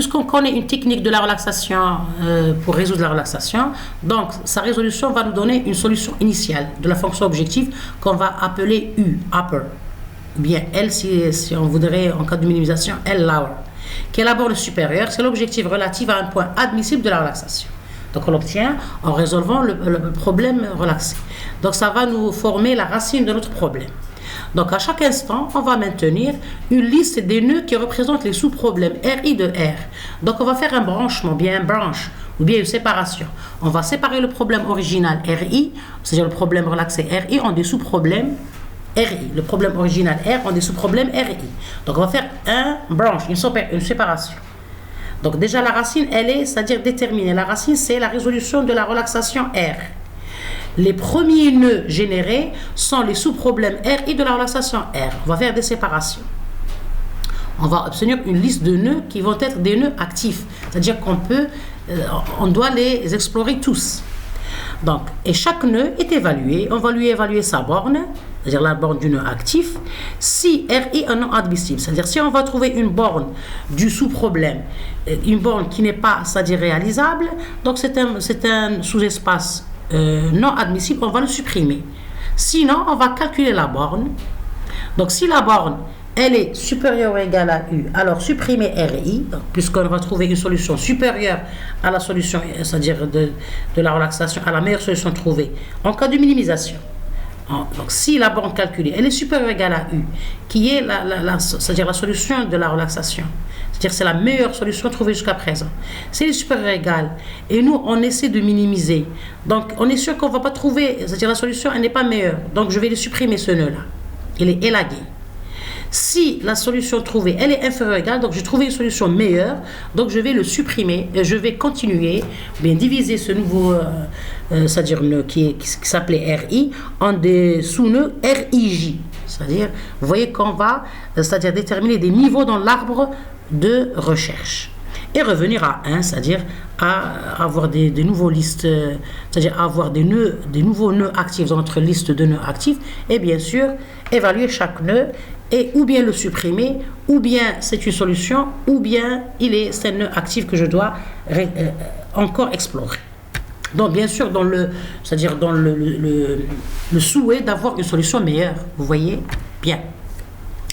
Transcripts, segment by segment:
puisqu'on connaît une technique de la relaxation pour résoudre la relaxation, donc sa résolution va nous donner une solution initiale de la fonction objective qu'on va appeler U, upper. Bien, L, si on voudrait, en cas de minimisation, L, lower. Qui est la borne supérieure, c'est l'objectif relatif à un point admissible de la relaxation. Donc on l'obtient en résolvant le problème relaxé. Donc ça va nous former la racine de notre problème. Donc à chaque instant, on va maintenir une liste des nœuds qui représentent les sous-problèmes RI de R. Donc on va faire un branchement, bien un branche, ou bien une séparation. On va séparer le problème original RI, c'est-à-dire le problème relaxé RI, en des sous-problèmes RI. Le problème original R en des sous-problèmes RI. Donc on va faire un branche, une séparation. Donc déjà la racine, elle est, c'est-à-dire déterminée. La racine, c'est la résolution de la relaxation R. Les premiers nœuds générés sont les sous-problèmes RI de la relaxation R. On va faire des séparations. On va obtenir une liste de nœuds qui vont être des nœuds actifs. C'est-à-dire on doit les explorer tous. Donc, et chaque nœud est évalué. On va lui évaluer sa borne, c'est-à-dire la borne du nœud actif, si RI est non admissible. C'est-à-dire si on va trouver une borne du sous-problème, une borne qui n'est pas, c'est-à-dire réalisable, donc c'est un sous-espace non admissible, on va le supprimer. Sinon, on va calculer la borne. Donc, si la borne elle est supérieure ou égale à U, alors supprimer RI, puisqu'on va trouver une solution supérieure à la solution, c'est-à-dire de la relaxation, à la meilleure solution trouvée en cas de minimisation. Donc si la borne calculée, elle est supérieure ou égale à U, qui est c'est-à-dire la solution de la relaxation, c'est-à-dire c'est la meilleure solution trouvée jusqu'à présent. Si elle est supérieure ou égale, et nous on essaie de minimiser, donc on est sûr qu'on ne va pas trouver, c'est-à-dire la solution elle n'est pas meilleure, donc je vais le supprimer ce nœud-là, il est élagué. Si la solution trouvée, elle est inférieure ou égale, donc j'ai trouvé une solution meilleure, donc je vais le supprimer et je vais continuer, bien diviser ce nouveau, c'est-à-dire nœud qui s'appelait RI, en des sous-nœuds RIJ. C'est-à-dire, vous voyez qu'on va, c'est-à-dire déterminer des niveaux dans l'arbre de recherche. Et revenir à 1, c'est-à-dire à avoir des nouveaux listes, c'est-à-dire avoir des nouveaux nœuds actifs dans notre liste de nœuds actifs, et bien sûr, évaluer chaque nœud, et ou bien le supprimer, ou bien c'est une solution, ou bien c'est un nœud actif que je dois encore explorer. Donc bien sûr, c'est-à-dire dans le souhait d'avoir une solution meilleure, vous voyez bien.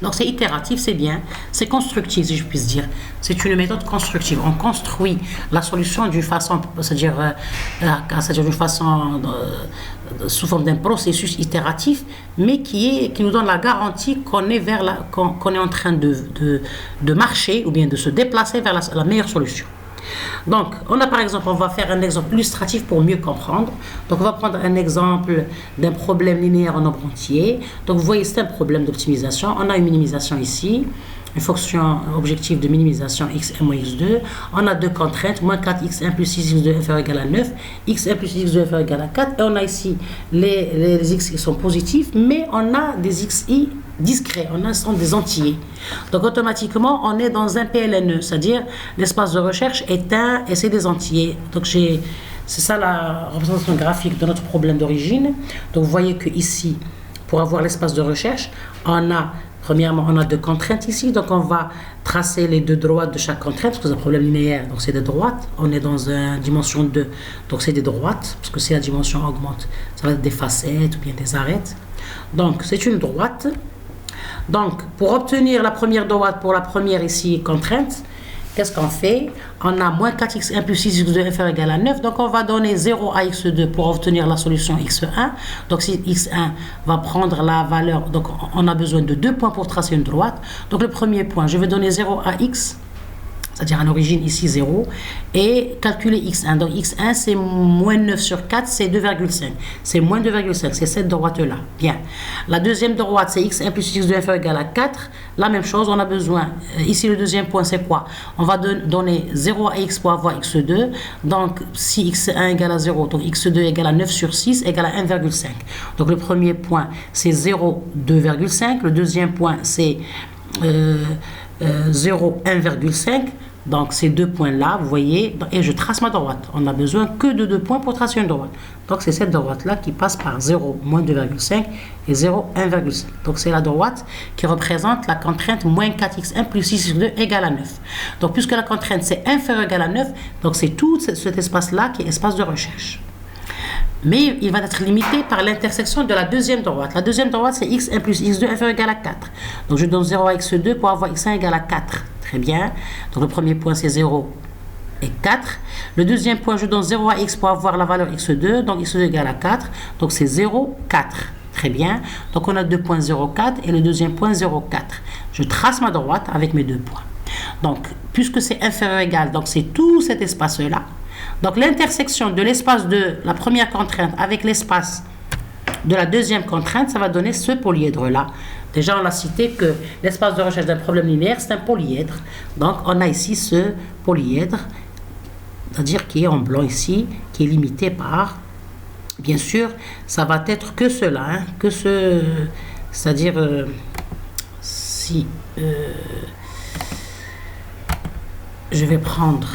Donc c'est itératif, c'est bien, c'est constructif si je puis dire. C'est une méthode constructive. On construit la solution d'une façon, c'est-à-dire d'une façon sous forme d'un processus itératif, mais qui nous donne la garantie qu'on est qu'on est en train de marcher ou bien de se déplacer vers la meilleure solution. Donc, on va faire un exemple illustratif pour mieux comprendre. Donc, on va prendre un exemple d'un problème linéaire en nombre entier. Donc, vous voyez, c'est un problème d'optimisation. On a une minimisation ici, une fonction objective de minimisation x1 moins x2. On a deux contraintes, moins 4x1 plus 6x2 inférieur égal à 9, x1 plus x2 inférieur égal à 4. Et on a ici les x qui sont positifs, mais on a des xi discrets, sont des entiers. Donc automatiquement, on est dans un PLNE, c'est-à-dire l'espace de recherche est un et c'est des entiers. Donc c'est ça la représentation graphique de notre problème d'origine. Donc vous voyez que ici, pour avoir l'espace de recherche, premièrement, on a deux contraintes ici, donc on va tracer les deux droites de chaque contrainte, parce que c'est un problème linéaire, donc c'est des droites, on est dans une dimension 2, donc c'est des droites, parce que si la dimension augmente, ça va être des facettes ou bien des arêtes. Donc c'est une droite. Donc pour obtenir la première droite pour la première ici contrainte, qu'est-ce qu'on fait? On a moins 4x1 plus 6x2 inférieur égal à 9. Donc, on va donner 0 à x2 pour obtenir la solution x1. Donc, si x1 va prendre la valeur, donc on a besoin de 2 points pour tracer une droite. Donc, le premier point, je vais donner 0 à x, c'est-à-dire à l'origine ici 0, et calculer x1. Donc, x1, c'est moins 9 sur 4, c'est 2,5. C'est moins 2,5, c'est cette droite-là. Bien. La deuxième droite, c'est x1 plus x2 inférieur égal à 4. La même chose, on a besoin, ici le deuxième point c'est quoi? On va donner 0 à x pour avoir x2, donc si x1 égale à 0, donc x2 égale à 9 sur 6 égale à 1,5. Donc le premier point c'est 0, 2,5, le deuxième point c'est 0, 1,5, Donc ces deux points-là, vous voyez, et je trace ma droite. On n'a besoin que de 2 points pour tracer une droite. Donc c'est cette droite-là qui passe par 0, moins 2,5 et 0, 1,5. Donc c'est la droite qui représente la contrainte moins 4x1 plus 6x2 égale à 9. Donc puisque la contrainte c'est inférieur ou égal à 9, donc c'est tout cet espace-là qui est espace de recherche. Mais il va être limité par l'intersection de la deuxième droite. La deuxième droite, c'est x1 plus x2 inférieur ou égal à 4. Donc je donne 0 à x2 pour avoir x1 égal à 4. Très bien. Donc le premier point, c'est 0 et 4. Le deuxième point, je donne 0 à x pour avoir la valeur x2. Donc x2 égale à 4. Donc c'est 0, 4. Très bien. Donc on a 2 points 0, 4 et le deuxième point 0, 4. Je trace ma droite avec mes 2 points. Donc puisque c'est inférieur ou égal, donc c'est tout cet espace-là. Donc l'intersection de l'espace de la première contrainte avec l'espace de la deuxième contrainte, ça va donner ce polyèdre-là. Déjà, on a cité que l'espace de recherche d'un problème linéaire, c'est un polyèdre. Donc, on a ici ce polyèdre, c'est-à-dire qui est en blanc ici, qui est limité par, bien sûr, ça va être que cela, hein, que ce, c'est-à-dire, si je vais prendre...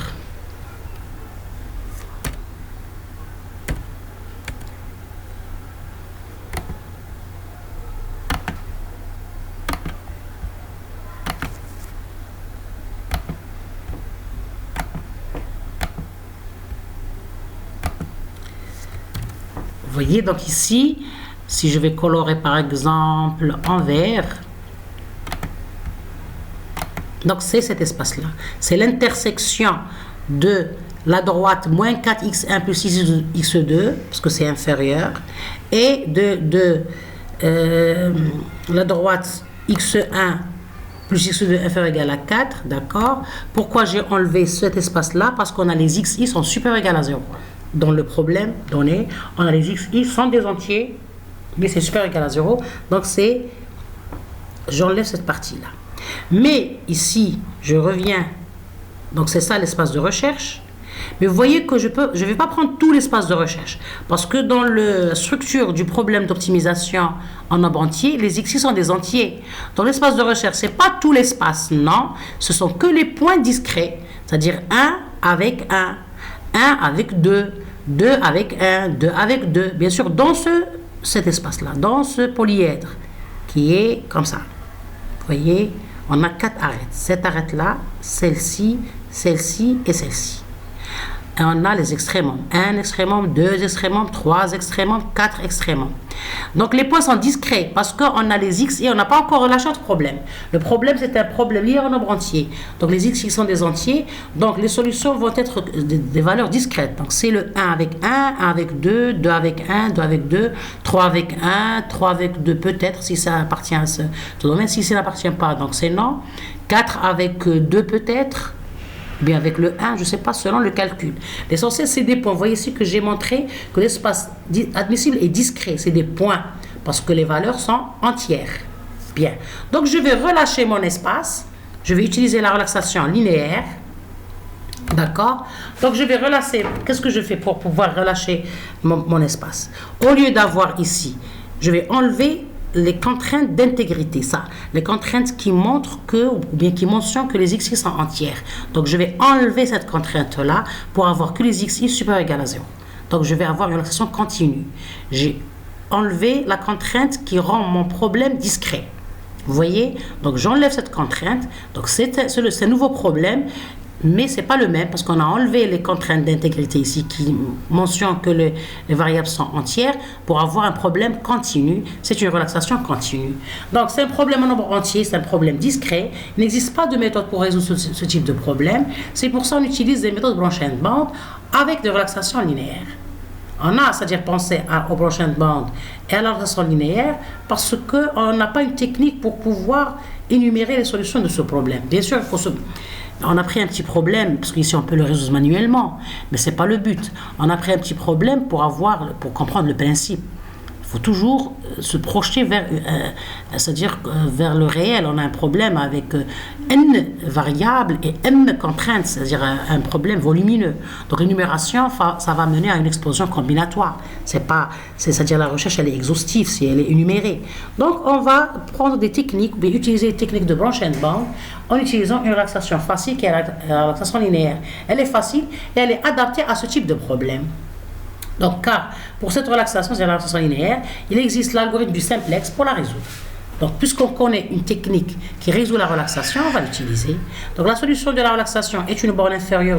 Vous voyez, donc ici, si je vais colorer par exemple en vert, donc c'est cet espace-là. C'est l'intersection de la droite moins 4x1 plus 6x2, parce que c'est inférieur, et de la droite x1 plus x2 inférieur ou égal à 4, d'accord? Pourquoi j'ai enlevé cet espace-là? Parce qu'on a les xi sont supérieurs ou égal à 0. Dans le problème donné, on a les xi sont des entiers, mais c'est supérieur ou égal à 0. Donc c'est, j'enlève cette partie-là. Mais ici, je reviens, donc c'est ça l'espace de recherche. Mais vous voyez que je ne vais pas prendre tout l'espace de recherche. Parce que dans la structure du problème d'optimisation en nombre entier, les xi sont des entiers. Dans l'espace de recherche, ce n'est pas tout l'espace, non. Ce sont que les points discrets. C'est-à-dire 1 avec 1, 1 avec 2, 2 avec 1, 2 avec 2. Bien sûr, dans cet espace-là, dans ce polyèdre qui est comme ça. Vous voyez, on a 4 arêtes. Cette arête-là, celle-ci, celle-ci et celle-ci. Et on a les extrémums. 1 extrémum, 2 extrémums, 3 extrémums, 4 extrémums. Donc les points sont discrets parce qu'on a les x et on n'a pas encore relâché notre problème. Le problème, c'est un problème lié au nombre entier. Donc les x sont des entiers. Donc les solutions vont être des valeurs discrètes. Donc c'est le 1 avec 1, 1 avec 2, 2 avec 1, 2 avec 2, 3 avec 1, 3 avec 2 peut-être si ça appartient à ce domaine. Si ça n'appartient pas, donc c'est non. 4 avec 2 peut-être. Bien avec le 1, je ne sais pas, selon le calcul. L'essentiel, c'est des points. Vous voyez ici que j'ai montré que l'espace admissible est discret. C'est des points parce que les valeurs sont entières. Bien. Donc, je vais relâcher mon espace. Je vais utiliser la relaxation linéaire. D'accord? Donc, je vais relâcher. Qu'est-ce que je fais pour pouvoir relâcher mon espace? Au lieu d'avoir ici, je vais enlever les contraintes d'intégrité, ça, les contraintes qui montrent que, ou bien qui mentionnent que les xi sont entières. Donc je vais enlever cette contrainte-là pour avoir que les xi supérieurs ou égal à 0. Donc je vais avoir une relaxation continue. J'ai enlevé la contrainte qui rend mon problème discret. Vous voyez? Donc j'enlève cette contrainte. Donc c'est un nouveau problème. Mais ce n'est pas le même parce qu'on a enlevé les contraintes d'intégrité ici qui mentionnent que les variables sont entières pour avoir un problème continu. C'est une relaxation continue. Donc, c'est un problème en nombre entier, c'est un problème discret. Il n'existe pas de méthode pour résoudre ce type de problème. C'est pour ça qu'on utilise des méthodes branch and band avec des relaxations linéaires. On a, c'est-à-dire penser au branch and band et à la relaxation linéaire parce qu'on n'a pas une technique pour pouvoir énumérer les solutions de ce problème. Bien sûr, il faut on a pris un petit problème, parce qu'ici on peut le résoudre manuellement, mais ce n'est pas le but. On a pris un petit problème pour comprendre le principe. Il faut toujours se projeter vers, c'est-à-dire vers le réel. On a un problème avec n variables et n contraintes, c'est-à-dire un problème volumineux. Donc l'énumération, ça va mener à une explosion combinatoire. C'est-à-dire la recherche, elle est exhaustive si elle est énumérée. Donc on va prendre des techniques, ou bien utiliser des techniques de branch and bound en utilisant une relaxation facile qui est la relaxation linéaire. Elle est facile et elle est adaptée à ce type de problème. Donc, car pour cette relaxation, c'est la relaxation linéaire, il existe l'algorithme du simplex pour la résoudre. Donc, puisqu'on connaît une technique qui résout la relaxation, on va l'utiliser. Donc, la solution de la relaxation est une borne inférieure